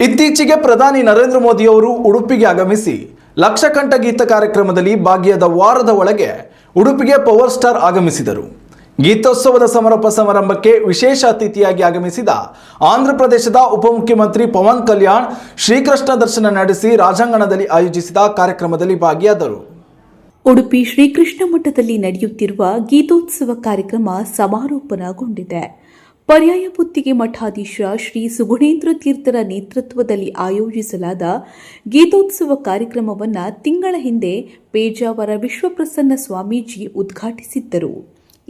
ಇತ್ತೀಚೆಗೆ ಪ್ರಧಾನಿ ನರೇಂದ್ರ ಮೋದಿ ಅವರು ಉಡುಪಿಗೆ ಆಗಮಿಸಿ ಲಕ್ಷಕಂಠ ಗೀತ ಕಾರ್ಯಕ್ರಮದಲ್ಲಿ ಭಾಗಿಯಾದ ವಾರದ ಒಳಗೆ ಉಡುಪಿಗೆ ಪವರ್ ಸ್ಟಾರ್ ಆಗಮಿಸಿದರು. ಗೀತೋತ್ಸವದ ಸಮಾರೋಪ ಸಮಾರಂಭಕ್ಕೆ ವಿಶೇಷ ಅತಿಥಿಯಾಗಿ ಆಗಮಿಸಿದ ಆಂಧ್ರ ಪ್ರದೇಶದ ಉಪಮುಖ್ಯಮಂತ್ರಿ ಪವನ್ ಕಲ್ಯಾಣ್ ಶ್ರೀಕೃಷ್ಣ ದರ್ಶನ ನಡೆಸಿ ರಾಜಾಂಗಣದಲ್ಲಿ ಆಯೋಜಿಸಿದ ಕಾರ್ಯಕ್ರಮದಲ್ಲಿ ಭಾಗಿಯಾದರು. ಉಡುಪಿ ಶ್ರೀಕೃಷ್ಣ ಮಠದಲ್ಲಿ ನಡೆಯುತ್ತಿರುವ ಗೀತೋತ್ಸವ ಕಾರ್ಯಕ್ರಮ ಸಮಾರೋಪನಗೊಂಡಿದೆ. ಪರ್ಯಾಯ ಪುತ್ತಿಗೆ ಮಠಾಧೀಶ ಶ್ರೀ ಸುಗುಣೇಂದ್ರ ತೀರ್ಥರ ನೇತೃತ್ವದಲ್ಲಿ ಆಯೋಜಿಸಲಾದ ಗೀತೋತ್ಸವ ಕಾರ್ಯಕ್ರಮವನ್ನು ತಿಂಗಳ ಹಿಂದೆ ಪೇಜಾವರ ವಿಶ್ವಪ್ರಸನ್ನ ಸ್ವಾಮೀಜಿ ಉದ್ಘಾಟಿಸಿದ್ದರು.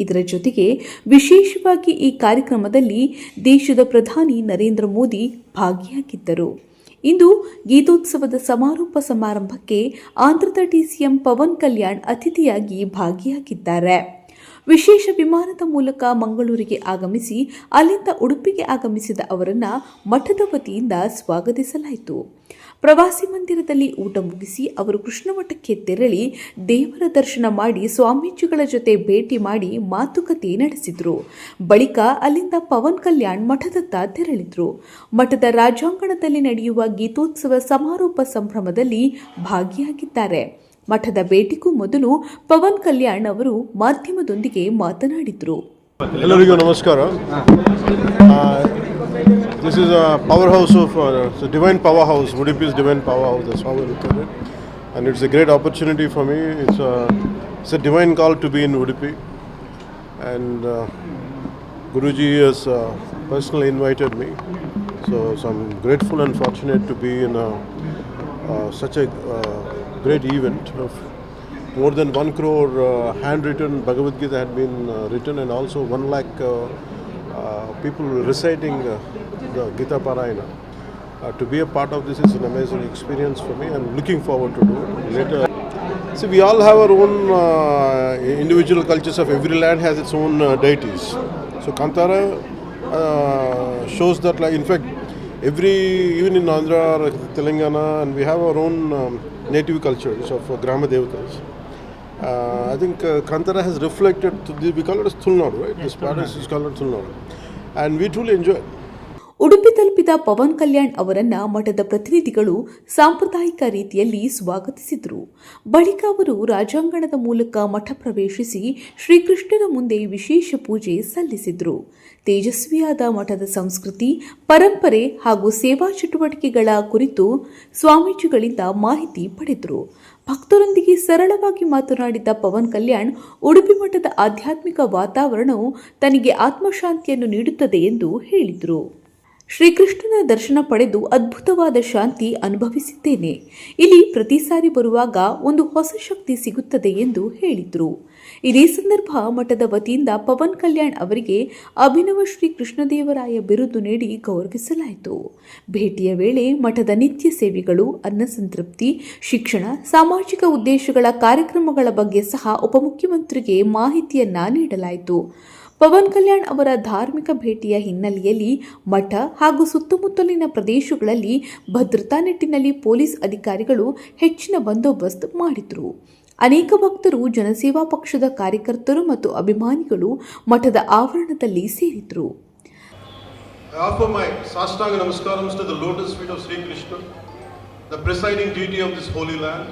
ಇದರ ಜೊತೆಗೆ ವಿಶೇಷವಾಗಿ ಈ ಕಾರ್ಯಕ್ರಮದಲ್ಲಿ ದೇಶದ ಪ್ರಧಾನಿ ನರೇಂದ್ರ ಮೋದಿ ಭಾಗಿಯಾಗಿದ್ದರು. ಇಂದು ಗೀತೋತ್ಸವದ ಸಮಾರೋಪ ಸಮಾರಂಭಕ್ಕೆ ಆಂಧ್ರದ ಡಿಸಿಎಂ ಪವನ್ ಕಲ್ಯಾಣ್ ಅತಿಥಿಯಾಗಿ ಭಾಗಿಯಾಗಿದ್ದಾರೆ. ವಿಶೇಷ ವಿಮಾನದ ಮೂಲಕ ಮಂಗಳೂರಿಗೆ ಆಗಮಿಸಿ ಅಲ್ಲಿಂದ ಉಡುಪಿಗೆ ಆಗಮಿಸಿದ ಅವರನ್ನು ಮಠದ ವತಿಯಿಂದ ಸ್ವಾಗತಿಸಲಾಯಿತು. ಪ್ರವಾಸಿ ಮಂದಿರದಲ್ಲಿ ಊಟ ಮುಗಿಸಿ ಅವರು ಕೃಷ್ಣ ಮಠಕ್ಕೆ ತೆರಳಿ ದೇವರ ದರ್ಶನ ಮಾಡಿ ಸ್ವಾಮೀಜಿಗಳ ಜೊತೆ ಭೇಟಿ ಮಾಡಿ ಮಾತುಕತೆ ನಡೆಸಿದರು. ಬಳಿಕ ಅಲ್ಲಿಂದ ಪವನ್ ಕಲ್ಯಾಣ್ ಮಠದತ್ತ ತೆರಳಿದ್ರು. ಮಠದ ರಾಜಾಂಗಣದಲ್ಲಿ ನಡೆಯುವ ಗೀತೋತ್ಸವ ಸಮಾರೋಪ ಸಂಭ್ರಮದಲ್ಲಿ ಭಾಗಿಯಾಗಿದ್ದಾರೆ. ಮಠದ ಭೇಟಿಗೂ ಮೊದಲು ಪವನ್ ಕಲ್ಯಾಣ್ ಅವರು ಮಾಧ್ಯಮದೊಂದಿಗೆ ಮಾತನಾಡಿದರು. ಎಲ್ಲರಿಗೂ ನಮಸ್ಕಾರ. This is a powerhouse of it's a divine powerhouse. Udupi's divine powerhouse. That's how we look at it, and it's a great opportunity for me. It's a divine call to be in Udupi, and Guruji has personally invited me. So I'm grateful and fortunate to be in such a great event of more than 1 crore handwritten Bhagavad Gita had been written, and also 1 lakh people reciting the Gita Parayana. To be a part of this is an amazing experience for me. I'm looking forward to do it later. See, we all have our own individual cultures. Of every land has its own deities. So Kantara shows that, like, in fact, even in Andhra or Telangana, and we have our own native cultures of Grama Devatas. I think Kantara has reflected, we call it as Thulnadu, right? This part is called Thulnadu. And we truly enjoy it. Udupi ತಲುಪಿದ ಪವನ್ ಕಲ್ಯಾಣ್ ಅವರನ್ನ ಮಠದ ಪ್ರತಿನಿಧಿಗಳು ಸಾಂಪ್ರದಾಯಿಕ ರೀತಿಯಲ್ಲಿ ಸ್ವಾಗತಿಸಿದರು. ಬಳಿಕ ಅವರು ರಾಜಾಂಗಣದ ಮೂಲಕ ಮಠ ಪ್ರವೇಶಿಸಿ ಶ್ರೀಕೃಷ್ಣನ ಮುಂದೆ ವಿಶೇಷ ಪೂಜೆ ಸಲ್ಲಿಸಿದರು. ತೇಜಸ್ವಿಯಾದ ಮಠದ ಸಂಸ್ಕೃತಿ, ಪರಂಪರೆ ಹಾಗೂ ಸೇವಾ ಚಟುವಟಿಕೆಗಳ ಕುರಿತು ಸ್ವಾಮೀಜಿಗಳಿಂದ ಮಾಹಿತಿ ಪಡೆದರು. ಭಕ್ತರೊಂದಿಗೆ ಸರಳವಾಗಿ ಮಾತನಾಡಿದ ಪವನ್ ಕಲ್ಯಾಣ್, ಉಡುಪಿ ಮಠದ ಆಧ್ಯಾತ್ಮಿಕ ವಾತಾವರಣವು ತನಗೆ ಆತ್ಮಶಾಂತಿಯನ್ನು ನೀಡುತ್ತದೆ ಎಂದು ಹೇಳಿದರು. ಶ್ರೀಕೃಷ್ಣನ ದರ್ಶನ ಪಡೆದು ಅದ್ಭುತವಾದ ಶಾಂತಿ ಅನುಭವಿಸಿದ್ದೇನೆ. ಇಲ್ಲಿ ಪ್ರತಿ ಸಾರಿ ಬರುವಾಗ ಒಂದು ಹೊಸ ಶಕ್ತಿ ಸಿಗುತ್ತದೆ ಎಂದು ಹೇಳಿದರು. ಇದೇ ಸಂದರ್ಭ ಮಠದ ವತಿಯಿಂದ ಪವನ್ ಕಲ್ಯಾಣ್ ಅವರಿಗೆ ಅಭಿನವ ಶ್ರೀ ಕೃಷ್ಣದೇವರಾಯ ಬಿರುದು ನೀಡಿ ಗೌರವಿಸಲಾಯಿತು. ಭೇಟಿಯ ವೇಳೆ ಮಠದ ನಿತ್ಯ ಸೇವೆಗಳು, ಅನ್ನ ಸಂತೃಪ್ತಿ, ಶಿಕ್ಷಣ, ಸಾಮಾಜಿಕ ಉದ್ದೇಶಗಳ ಕಾರ್ಯಕ್ರಮಗಳ ಬಗ್ಗೆ ಸಹ ಉಪಮುಖ್ಯಮಂತ್ರಿಗೆ ಮಾಹಿತಿಯನ್ನ ನೀಡಲಾಯಿತು. ಪವನ್ ಕಲ್ಯಾಣ್ ಅವರ ಧಾರ್ಮಿಕ ಭೇಟಿಯ ಹಿನ್ನೆಲೆಯಲ್ಲಿ ಮಠ ಹಾಗೂ ಸುತ್ತಮುತ್ತಲಿನ ಪ್ರದೇಶಗಳಲ್ಲಿ ಭದ್ರತಾ ನಿಟ್ಟಿನಲ್ಲಿ ಪೊಲೀಸ್ ಅಧಿಕಾರಿಗಳು ಹೆಚ್ಚಿನ ಬಂದೋಬಸ್ತ್ ಮಾಡಿದ್ರು. ಅನೇಕ ಭಕ್ತರು, ಜನಸೇವಾ ಪಕ್ಷದ ಕಾರ್ಯಕರ್ತರು ಮತ್ತು ಅಭಿಮಾನಿಗಳು ಮಠದ ಆವರಣದಲ್ಲಿ ಸೇರಿದ್ರು. I offer my Sastanga Namaskaram to the lotus feet of Sri Krishna, the presiding deity of this holy land.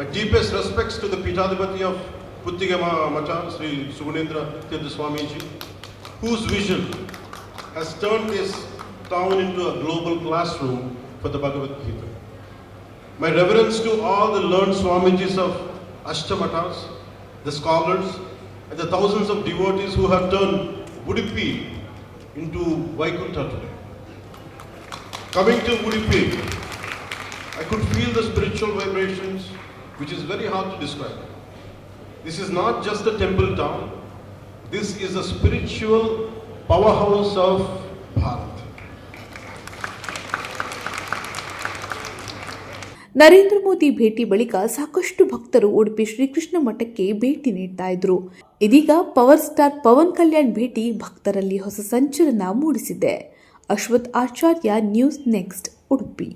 My deepest respects to the Pithadipati of Puttiga Macha, Sri Sugunendra Tirtha Swamiji, whose vision has turned this town into a global classroom for the Bhagavad Gita. My reverence to all the learned Swamijis of Ashtamathas, the scholars, and the thousands of devotees who have turned Udupi into Vaikuntha today. Coming to Udupi, I could feel the spiritual vibrations, which is very hard to describe. This is not just a temple town. This is a spiritual powerhouse of Bharat. Narendra Modi ಭೇಟಿ ಬಳಿಕ ಸಾಕಷ್ಟು ಭಕ್ತರು ಉಡುಪಿ ಶ್ರೀಕೃಷ್ಣ ಮಠಕ್ಕೆ ಭೇಟಿ ನೀಡ್ತಾ ಇದ್ರು. ಇದೀಗ power star Pavan Kalyan ಭೇಟಿ ಭಕ್ತರಲ್ಲಿ ಹೊಸ ಸಂಚಲನ ಮೂಡಿಸಿದೆ. ಅಶ್ವಥ್ ಆಚಾರ್ಯ, ನ್ಯೂಸ್ ನೆಕ್ಸ್ಟ್, ಉಡುಪಿ.